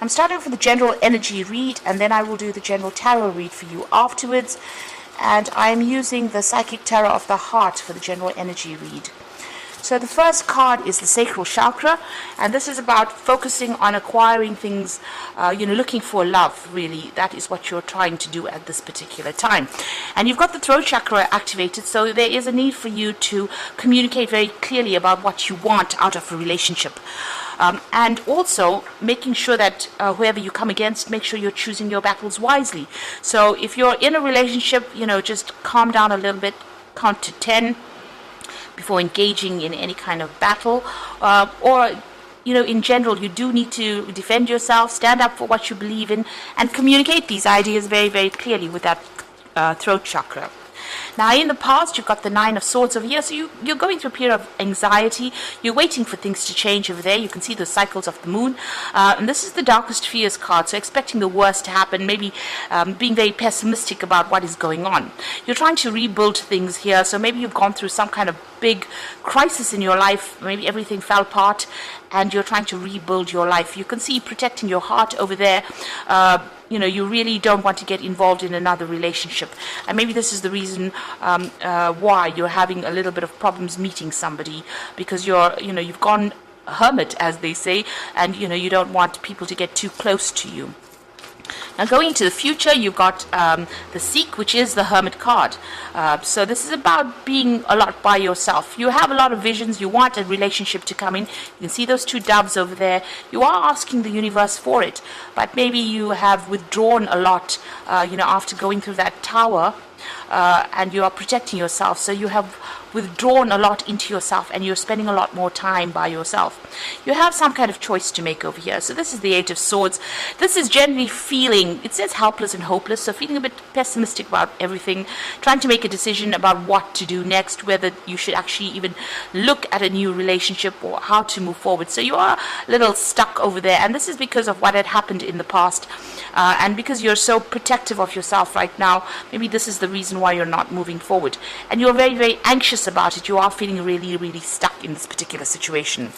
I'm starting off with the general energy read, and then I will do the general tarot read for you afterwards. And I'm using the Psychic Tarot of the Heart for the general energy read. So the first card is the sacral chakra, and this is about focusing on acquiring things, looking for love, really. That is what you're trying to do at this particular time. And you've got the throat chakra activated, so there is a need for you to communicate very clearly about what you want out of a relationship. And also making sure that whoever you come against, make sure you're choosing your battles wisely. So if you're in a relationship, just calm down a little bit, count to 10 before engaging in any kind of battle, or in general, you do need to defend yourself, stand up for what you believe in, and communicate these ideas very, very clearly with that throat chakra. Now, in the past, you've got the Nine of Swords over here, so you're going through a period of anxiety. You're waiting for things to change over there. You can see the cycles of the moon. And this is the Darkest Fears card, so expecting the worst to happen, maybe being very pessimistic about what is going on. You're trying to rebuild things here, so maybe you've gone through some kind of big crisis in your life. Maybe everything fell apart, and you're trying to rebuild your life. You can see protecting your heart over there. You really don't want to get involved in another relationship. And maybe this is the reason why you're having a little bit of problems meeting somebody, because you've gone hermit, as they say, and you don't want people to get too close to you. Now, going into the future, you've got the Seek, which is the Hermit card. So this is about being a lot by yourself. You have a lot of visions. You want a relationship to come in. You can see those two doves over there. You are asking the universe for it, but maybe you have withdrawn a lot, after going through that tower, and you are protecting yourself. So you have withdrawn a lot into yourself, and you're spending a lot more time by yourself. You have some kind of choice to make over here. So this is the Eight of Swords. This is generally feeling, it says helpless and hopeless, so feeling a bit pessimistic about everything, trying to make a decision about what to do next, whether you should actually even look at a new relationship or how to move forward. So you are a little stuck over there, and this is because of what had happened in the past, and because you're so protective of yourself right now. Maybe this is the reason why you're not moving forward, and you're very, very anxious about it. You are feeling really, really stuck in this particular situation.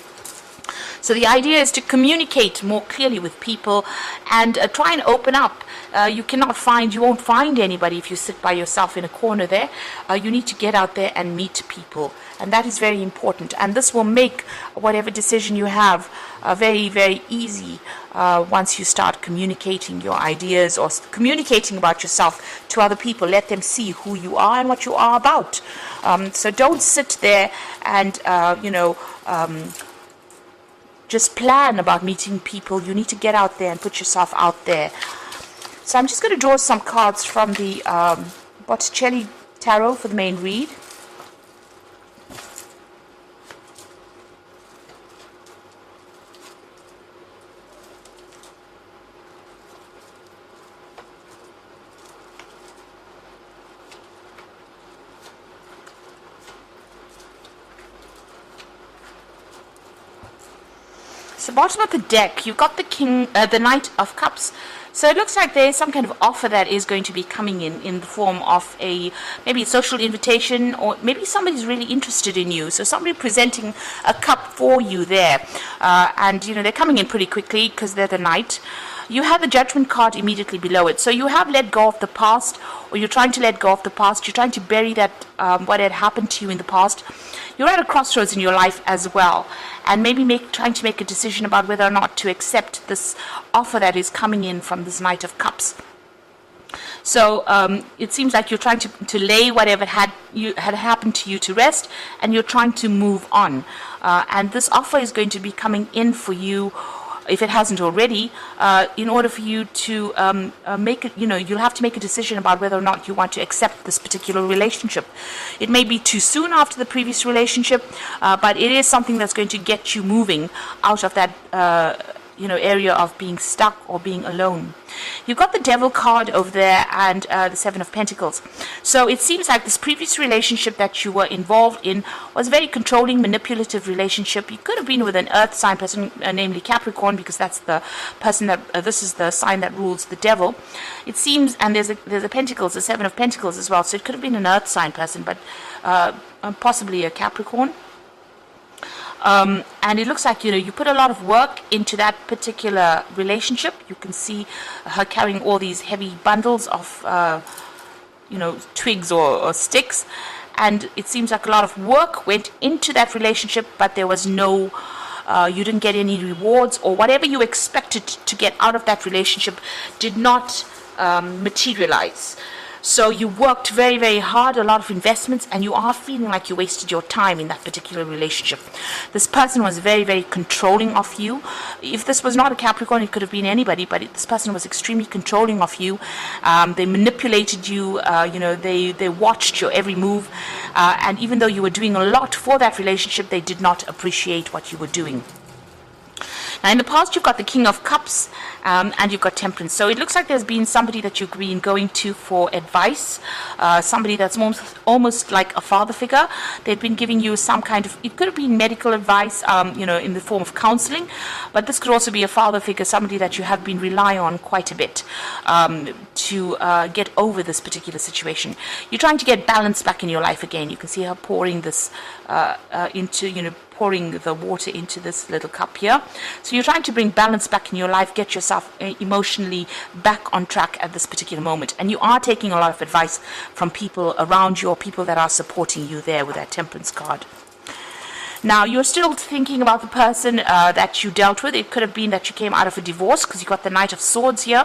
So the idea is to communicate more clearly with people and try and open up. You won't find anybody if you sit by yourself in a corner there. You need to get out there and meet people, and that is very important. And this will make whatever decision you have very, very easy once you start communicating your ideas or communicating about yourself to other people. Let them see who you are and what you are about. So don't sit there and, just plan about meeting people. You need to get out there and put yourself out there. So I'm just going to draw some cards from the Botticelli Tarot for the main read. So bottom of the deck, you've got the Knight of Cups. So it looks like there is some kind of offer that is going to be coming in the form of maybe a social invitation, or maybe somebody's really interested in you. So somebody presenting a cup for you there. And, they're coming in pretty quickly because they're the Knight. You have the Judgment card immediately below it. So you have let go of the past, or you're trying to let go of the past. You're trying to bury that, what had happened to you in the past. You're at a crossroads in your life as well, and maybe trying to make a decision about whether or not to accept this offer that is coming in from this Knight of Cups. So it seems like you're trying to lay whatever had happened to you to rest, and you're trying to move on. And this offer is going to be coming in for you, if it hasn't already, in order for you to make it, you'll have to make a decision about whether or not you want to accept this particular relationship. It may be too soon after the previous relationship, but it is something that's going to get you moving out of that area of being stuck or being alone. You've got the Devil card over there and the Seven of Pentacles. So it seems like this previous relationship that you were involved in was a very controlling, manipulative relationship. You could have been with an earth sign person, namely Capricorn, because that's the person that, this is the sign that rules the devil. It seems, and there's a Pentacles, the Seven of Pentacles as well. So it could have been an earth sign person, but possibly a Capricorn. And it looks like, you put a lot of work into that particular relationship. You can see her carrying all these heavy bundles of, twigs or sticks. And it seems like a lot of work went into that relationship, but there was you didn't get any rewards, or whatever you expected to get out of that relationship did not materialize. So you worked very, very hard, a lot of investments, and you are feeling like you wasted your time in that particular relationship. This person was very, very controlling of you. If this was not a Capricorn, it could have been anybody, but this person was extremely controlling of you. They manipulated you, they watched your every move, and even though you were doing a lot for that relationship, they did not appreciate what you were doing. Now, in the past, you've got the King of Cups and you've got Temperance. So it looks like there's been somebody that you've been going to for advice, somebody that's almost like a father figure. They've been giving you some kind of, it could have been medical advice, in the form of counseling, but this could also be a father figure, somebody that you have been relying on quite a bit to get over this particular situation. You're trying to get balance back in your life again. You can see her pouring this pouring the water into this little cup here. So you're trying to bring balance back in your life, get yourself emotionally back on track at this particular moment. And you are taking a lot of advice from people around you, or people that are supporting you there with that Temperance card. Now, you're still thinking about the person that you dealt with. It could have been that you came out of a divorce, because you got the Knight of Swords here.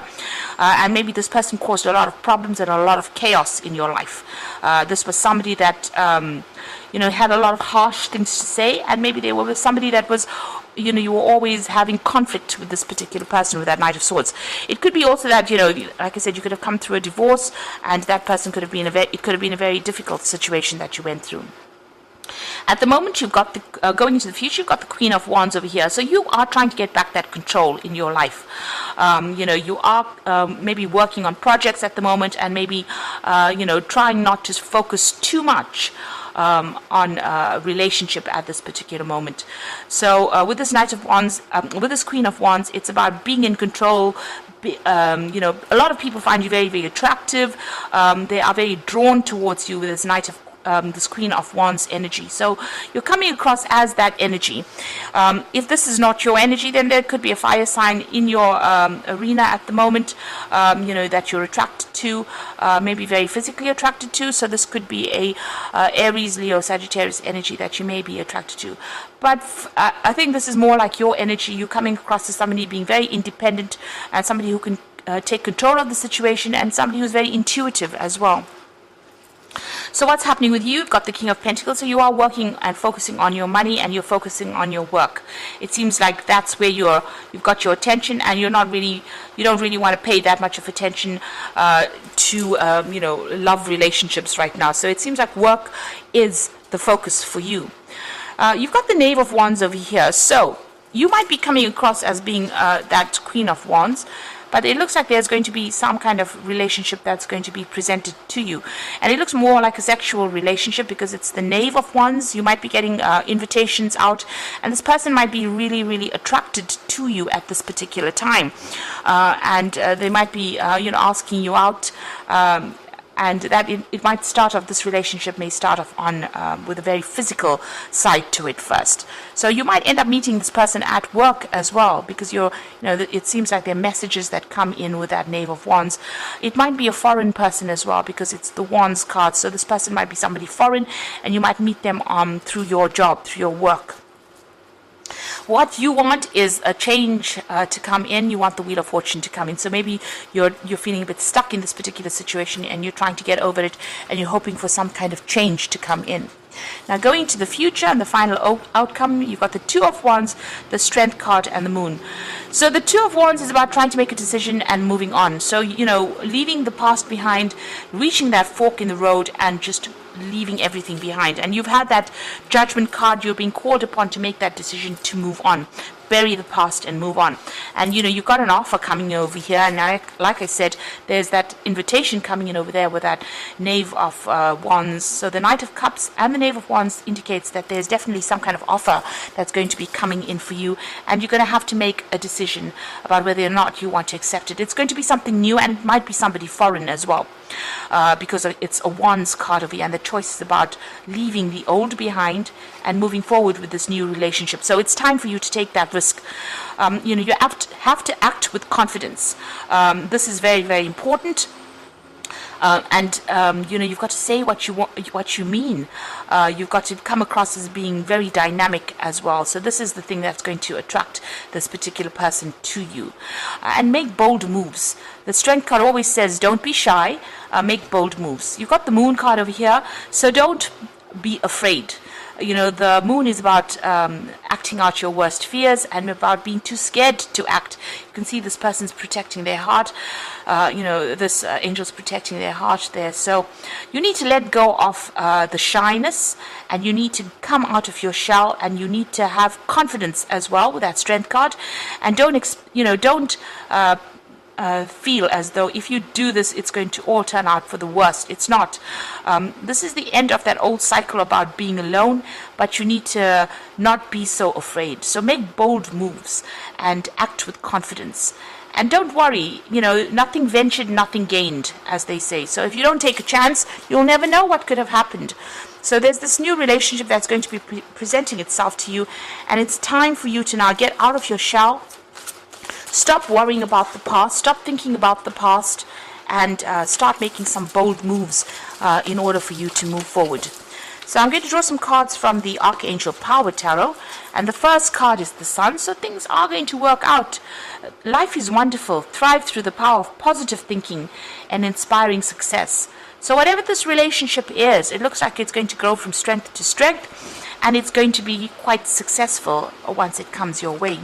And maybe this person caused a lot of problems and a lot of chaos in your life. This was somebody that had a lot of harsh things to say, and maybe they were with somebody that was, you were always having conflict with this particular person with that Knight of Swords. It could be also that, like I said, you could have come through a divorce, and that person could have been it could have been a very difficult situation that you went through. At the moment, you've got going into the future, you've got the Queen of Wands over here. So you are trying to get back that control in your life. You are maybe working on projects at the moment, and maybe, trying not to focus too much on a relationship at this particular moment. So with this Knight of Wands, with this Queen of Wands, it's about being in control. A lot of people find you very, very attractive. They are very drawn towards you with this this Queen of Wands energy. So you're coming across as that energy. If this is not your energy, then there could be a fire sign in your arena at the moment, that you're attracted to, maybe very physically attracted to. So this could be a Aries, Leo, Sagittarius energy that you may be attracted to. But I think this is more like your energy. You're coming across as somebody being very independent, and somebody who can take control of the situation, and somebody who's very intuitive as well. So what's happening with you? You've got the King of Pentacles, so you are working and focusing on your money, and you're focusing on your work. It seems like that's where you've got your attention, and you don't really want to pay that much of attention to love relationships right now. So it seems like work is the focus for you. You've got the Knave of Wands over here, so you might be coming across as being that Queen of Wands, but it looks like there's going to be some kind of relationship that's going to be presented to you. And it looks more like a sexual relationship, because it's the Knave of Wands. You might be getting invitations out, and this person might be really, really attracted to you at this particular time. And they might be, asking you out. And that it might start off, this relationship may start off on with a very physical side to it first. So you might end up meeting this person at work as well, because it seems like there are messages that come in with that Knave of Wands. It might be a foreign person as well, because it's the Wands card. So this person might be somebody foreign, and you might meet them through your job, through your work. What you want is a change to come in. You want the Wheel of Fortune to come in. So maybe you're feeling a bit stuck in this particular situation, and you're trying to get over it, and you're hoping for some kind of change to come in. Now, going to the future and the final outcome, you've got the Two of Wands, the Strength card, and the Moon. So the Two of Wands is about trying to make a decision and moving on. So, leaving the past behind, reaching that fork in the road, and just leaving everything behind. And you've had that Judgment card. You're being called upon to make that decision to move on. bury the past and move on. And you've got an offer coming over here, and like I said, there's that invitation coming in over there with that Knave of Wands. So the Knight of Cups and the Knave of Wands indicates that there's definitely some kind of offer that's going to be coming in for you, and you're going to have to make a decision about whether or not you want to accept it. It's going to be something new, and it might be somebody foreign as well, because it's a Wands card over here, and the choice is about leaving the old behind and moving forward with this new relationship. So it's time for you to take that risk. You have to act with confidence. This is very, very important. You've got to say what you want, what you mean. You've got to come across as being very dynamic as well. So this is the thing that's going to attract this particular person to you. And make bold moves. The Strength card always says, don't be shy, make bold moves. You've got the Moon card over here, so don't be afraid. The Moon is about acting out your worst fears and about being too scared to act. You can see this person's protecting their heart. This angel's protecting their heart there. So you need to let go of the shyness, and you need to come out of your shell, and you need to have confidence as well with that Strength card. And don't feel as though if you do this, it's going to all turn out for the worst. It's not. This is the end of that old cycle about being alone, but you need to not be so afraid. So make bold moves and act with confidence. And don't worry, nothing ventured, nothing gained, as they say. So if you don't take a chance, you'll never know what could have happened. So there's this new relationship that's going to be presenting itself to you, and it's time for you to now get out of your shell. Stop worrying about the past, stop thinking about the past, and start making some bold moves in order for you to move forward. So I'm going to draw some cards from the Archangel Power Tarot, and the first card is the Sun. So things are going to work out. Life is wonderful. Thrive through the power of positive thinking and inspiring success. So whatever this relationship is, it looks like it's going to grow from strength to strength, and it's going to be quite successful once it comes your way.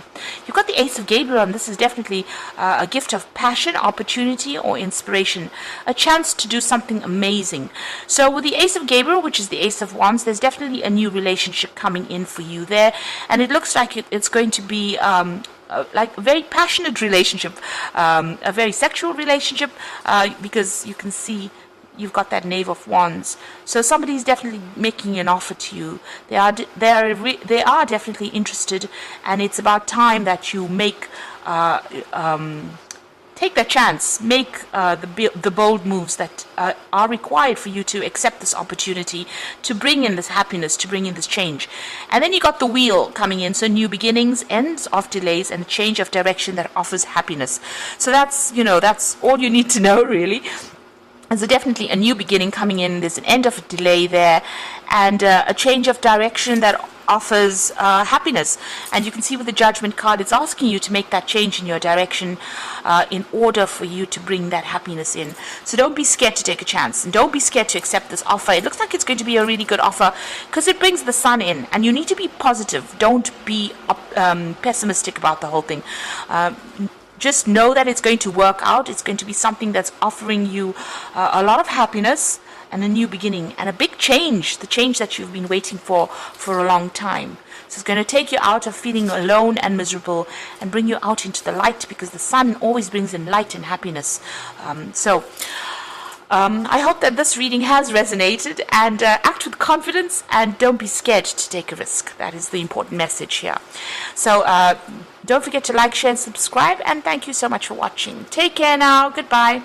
You've got the Ace of Gabriel, and this is definitely a gift of passion, opportunity, or inspiration, a chance to do something amazing. So with the Ace of Gabriel, which is the Ace of Wands, there's definitely a new relationship coming in for you there, and it looks like it's going to be like a very passionate relationship, a very sexual relationship, because you can see you've got that Knave of Wands. So somebody's definitely making an offer to you. They are definitely interested, and it's about time that you make take that chance, make the bold moves that are required for you to accept this opportunity, to bring in this happiness, to bring in this change. And then you got the Wheel coming in, so new beginnings, ends of delays, and a change of direction that offers happiness. So that's all you need to know, really. There's definitely a new beginning coming in. There's an end of a delay there, and a change of direction that offers happiness. And you can see with the Judgment card, it's asking you to make that change in your direction in order for you to bring that happiness in. So don't be scared to take a chance, and don't be scared to accept this offer. It looks like it's going to be a really good offer because it brings the Sun in, and you need to be positive. Don't be pessimistic about the whole thing. Just know that it's going to work out. It's going to be something that's offering you a lot of happiness and a new beginning and a big change, the change that you've been waiting for a long time. So it's going to take you out of feeling alone and miserable and bring you out into the light, because the Sun always brings in light and happiness. I hope that this reading has resonated, and act with confidence and don't be scared to take a risk. That is the important message here. So don't forget to like, share, and subscribe, and thank you so much for watching. Take care now. Goodbye.